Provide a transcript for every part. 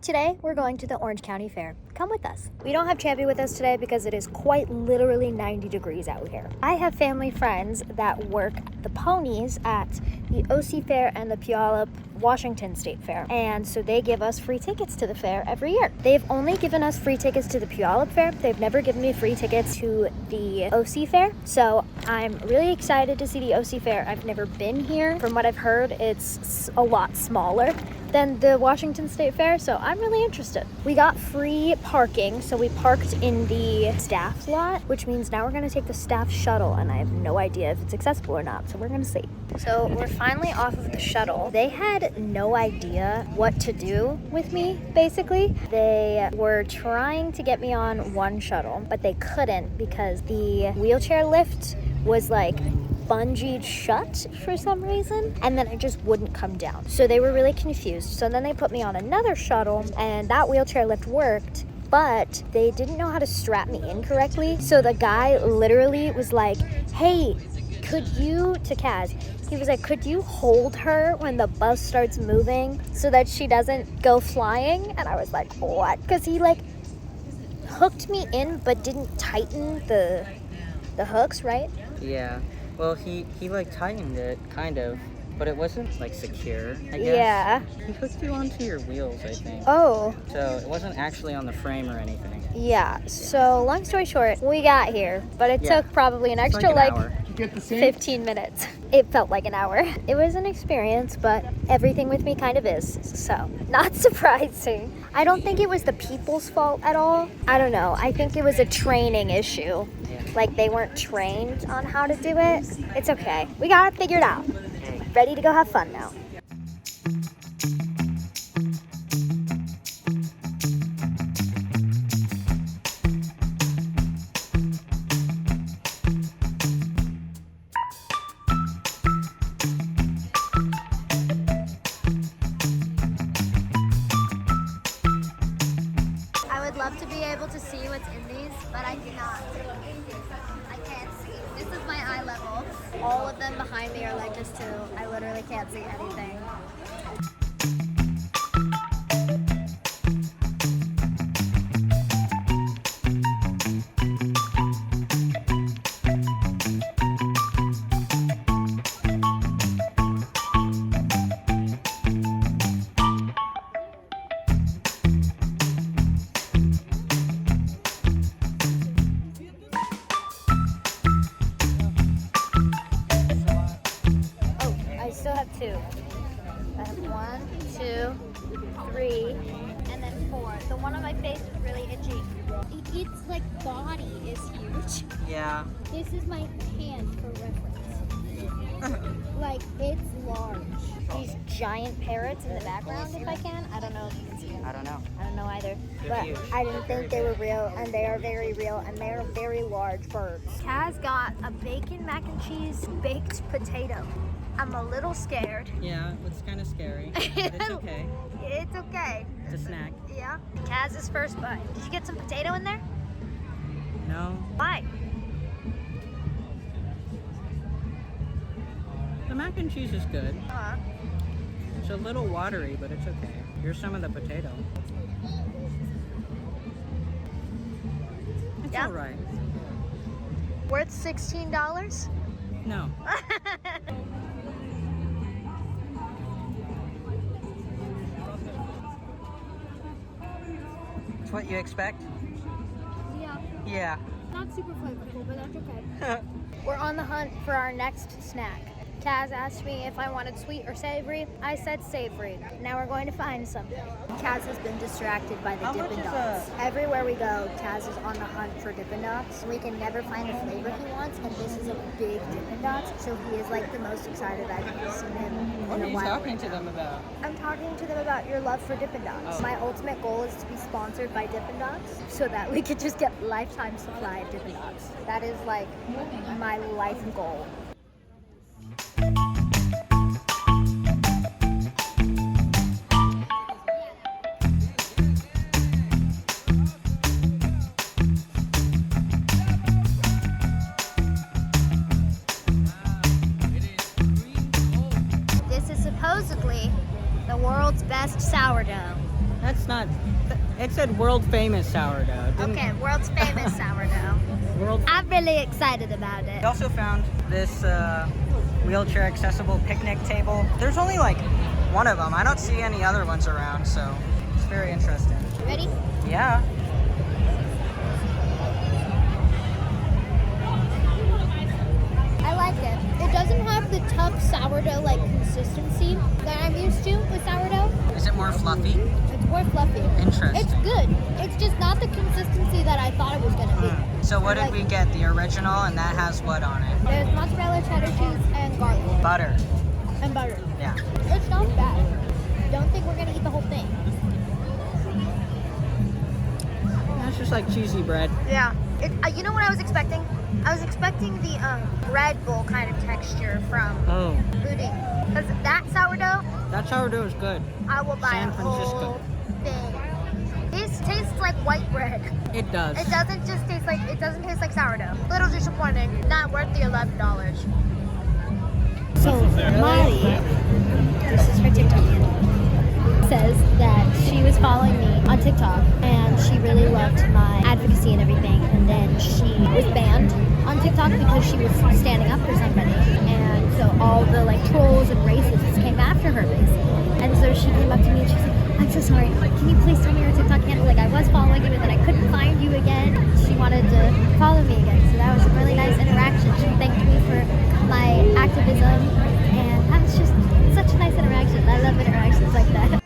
Today, we're going to the Orange County Fair. Come with us. We don't have Champy with us today because it is quite literally 90 degrees out here. I have family friends that work the ponies at the OC Fair and the Puyallup Washington State Fair. And so they give us free tickets to the fair every year. They've only given us free tickets to the Puyallup Fair. They've never given me free tickets to the OC Fair. So I'm really excited to see the OC Fair. I've never been here. From what I've heard, it's a lot smaller than the Washington State Fair, so I'm really interested. We got free parking, so we parked in the staff lot, which means now we're gonna take the staff shuttle, and I have no idea if it's accessible or not, so we're gonna see. So we're finally off of the shuttle. They had no idea what to do with me, basically. They were trying to get me on one shuttle, but they couldn't because the wheelchair lift was like bungeed shut for some reason, and then it just wouldn't come down. So they were really confused. So then they put me on another shuttle, and that wheelchair lift worked, but they didn't know how to strap me in correctly. So the guy literally was like, hey, could you, to Kaz, he was like, could you hold her when the bus starts moving so that she doesn't go flying? And I was like, what? Because he like hooked me in but didn't tighten the hooks, right? Yeah. Well, he like tightened it, kind of, but it wasn't like secure, I guess. Yeah. He hooked you onto your wheels, I think. Oh. So it wasn't actually on the frame or anything. Yeah. So long story short, we got here, but it took probably an extra like an hour. 15 minutes. It felt like an hour. It was an experience, but everything with me kind of is, so not surprising. I don't think it was the people's fault at all. I don't know. I think it was a training issue. Yeah. Like they weren't trained on how to do it. It's okay. We got it figured out. Ready to go have fun now. I would love to be able to see what's in these, but I cannot. I can't see. This is my eye level. All of them behind me are like this too. I literally can't see anything. Two. I have 1, 2, 3, and then 4. The one on my face is really itchy. Its like body is huge. Yeah. This is my hand for reference. Like it's large. These giant parrots in the background, if I can. I don't know if you can see them. I don't know. I don't know either. They're But huge. I didn't think they were real, and they are very real, and they are very large birds. Kaz got a bacon mac and cheese baked potato. I'm a little scared. Yeah, it's kind of scary, but it's okay. It's okay. It's a snack. Yeah. Kaz's first bite. Did you get some potato in there? No. Why? The mac and cheese is good. Uh-huh. It's a little watery, but it's okay. Here's some of the potato. It's Yeah. all right. Worth $16? No. It's what you expect? Yeah. Yeah. Not super flavorful, but that's okay. We're on the hunt for our next snack. Kaz asked me if I wanted sweet or savory. I said savory. Now we're going to find some. Kaz has been distracted by the How much Dippin' is Dots. Everywhere we go, Kaz is on the hunt for Dippin' Dots. We can never find the flavor he wants, and this is a big Dippin' Dots, so he is like the most excited I've ever seen him What in are a you while. talking to them about? I'm talking to them about your love for Dippin' Dots. Oh. My ultimate goal is to be sponsored by Dippin' Dots so that we could just get lifetime supply of Dippin' Dots. That is like my life goal. This is supposedly the world's best sourdough. That's it's not. It said world famous sourdough. Okay, world's famous sourdough. I'm really excited about it. We also found this wheelchair accessible picnic table. There's only like one of them. I don't see any other ones around, so it's very interesting. Ready? Yeah. I like it. It doesn't have the tough sourdough like consistency that I'm used to with sourdough. Is it more fluffy? It's more fluffy. Interesting. It's good. It's just not the consistency that I thought it was gonna be. So what did Like- we get? The original, and that has what on it? There's mozzarella, cheddar cheese, and garlic. Butter. And butter. Yeah. It's not bad. Don't think we're gonna eat the whole thing. That's just like cheesy bread. Yeah. You know what I was expecting? I was expecting the Red Bull kind of texture from Oh, pudding. Because that sourdough, that sourdough is good. I will buy San a Francisco. whole thing. This tastes like white bread. It does. It doesn't taste like sourdough. Little disappointing. Not worth the $11. So Molly, this is her TikTok handle, says that she was following me on TikTok and she really loved my advocacy and everything, and then she was banned on TikTok because she was standing up for somebody, and so all the like trolls and racists came after her basically. And so she came up to me and she said, "I'm so sorry, can you please tell me your TikTok handle? Like I was following you and then I couldn't find you again." She wanted to follow me again, so that was a really nice interaction. She thanked me for my activism, and that was just such a nice interaction. I love interactions like that.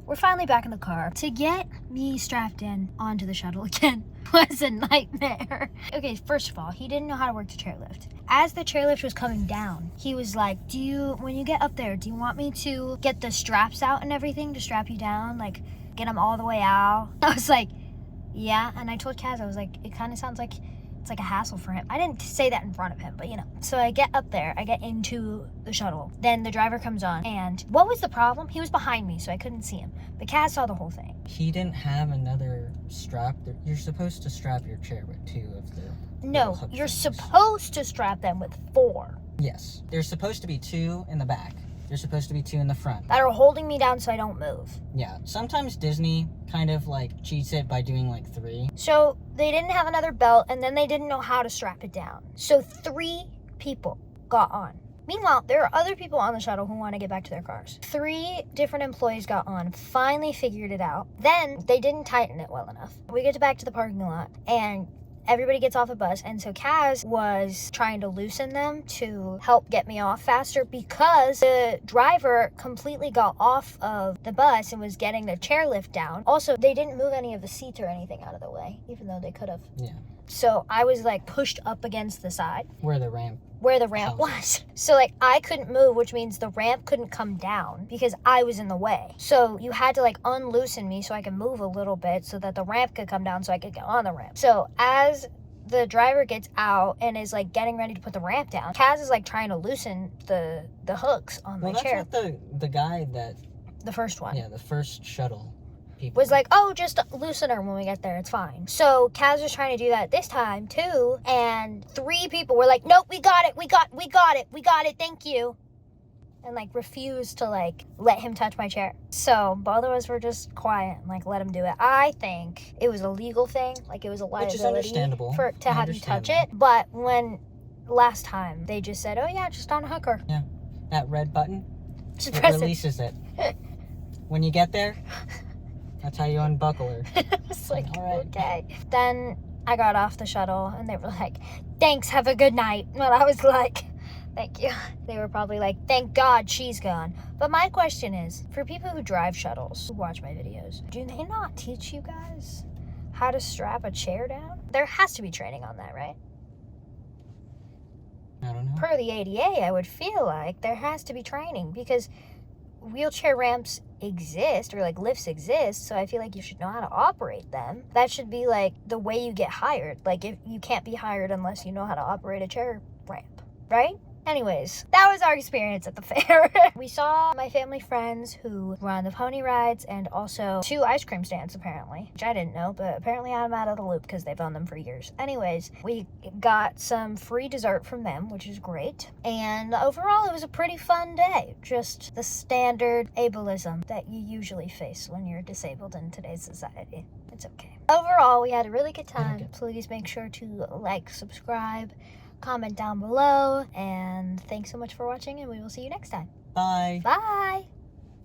We're finally back in the car. To get me strapped in onto the shuttle again was a nightmare. Okay, first of all, he didn't know how to work the chairlift. As the chairlift was coming down, he was like, when you get up there, do you want me to get the straps out and everything to strap you down? Like, get them all the way out? I was like, yeah. And I told Kaz, I was like, it kind of sounds like it's like a hassle for him. I didn't say that in front of him, but you know. So I get up there, I get into the shuttle. Then the driver comes on, and what was the problem? He was behind me, so I couldn't see him. But Kaz saw the whole thing. He didn't have another strap. You're supposed to strap your chair with 2 of the. No, little hook you're things. supposed to strap them with 4 Yes. There's supposed to be 2 in the back. There's supposed to be 2 in the front. that are holding me down so I don't move. Yeah. Sometimes Disney kind of like cheats it by doing like 3. So they didn't have another belt, and then they didn't know how to strap it down. So 3 people got on. Meanwhile, there are other people on the shuttle who want to get back to their cars. 3 different employees got on, finally figured it out. Then they didn't tighten it well enough. We get back to the parking lot, and everybody gets off the bus, and so Kaz was trying to loosen them to help get me off faster because the driver completely got off of the bus and was getting the chairlift down. Also, they didn't move any of the seats or anything out of the way, even though they could have. Yeah. So I was like pushed up against the side Where the ramp. was. So like I couldn't move, which means the ramp couldn't come down because I was in the way. So you had to like unloosen me so I could move a little bit so that the ramp could come down so I could get on the ramp. So as the driver gets out and is like getting ready to put the ramp down, Kaz is like trying to loosen the hooks on my Well, chair. that's what the guy that. The first one. Yeah, the first shuttle people. Was like, oh, just loosen her when we get there, it's fine. So Kaz was trying to do that this time too, and 3 people were like, nope, we got it, thank you. And like refused to like let him touch my chair. So both of us were just quiet and like let him do it. I think it was a legal thing, like it was a liability Which is understandable. to have you touch it. But when last time they just said, oh yeah, just unhook her. Yeah, that red button. Just It press it. releases it. When you get there, that's how you unbuckle her. I was like, All right. okay. Then I got off the shuttle and they were like, thanks, have a good night. And I was like, thank you. They were probably like, thank God she's gone. But my question is, for people who drive shuttles, who watch my videos, do they not teach you guys how to strap a chair down? There has to be training on that, right? I don't know. Per the ADA, I would feel like there has to be training because wheelchair ramps exist, or like lifts exist, so I feel like you should know how to operate them. That should be like the way you get hired. Like if you can't be hired unless you know how to operate a chair ramp, right? Anyways, that was our experience at the fair. We saw my family friends who were on the pony rides and also 2 ice cream stands apparently, which I didn't know, but apparently I'm out of the loop because they've owned them for years. Anyways, we got some free dessert from them, which is great. And overall, it was a pretty fun day. Just the standard ableism that you usually face when you're disabled in today's society. It's okay. Overall, we had a really good time. Please make sure to like, subscribe, comment down below, and thanks so much for watching, and we will see you next time. Bye. Bye.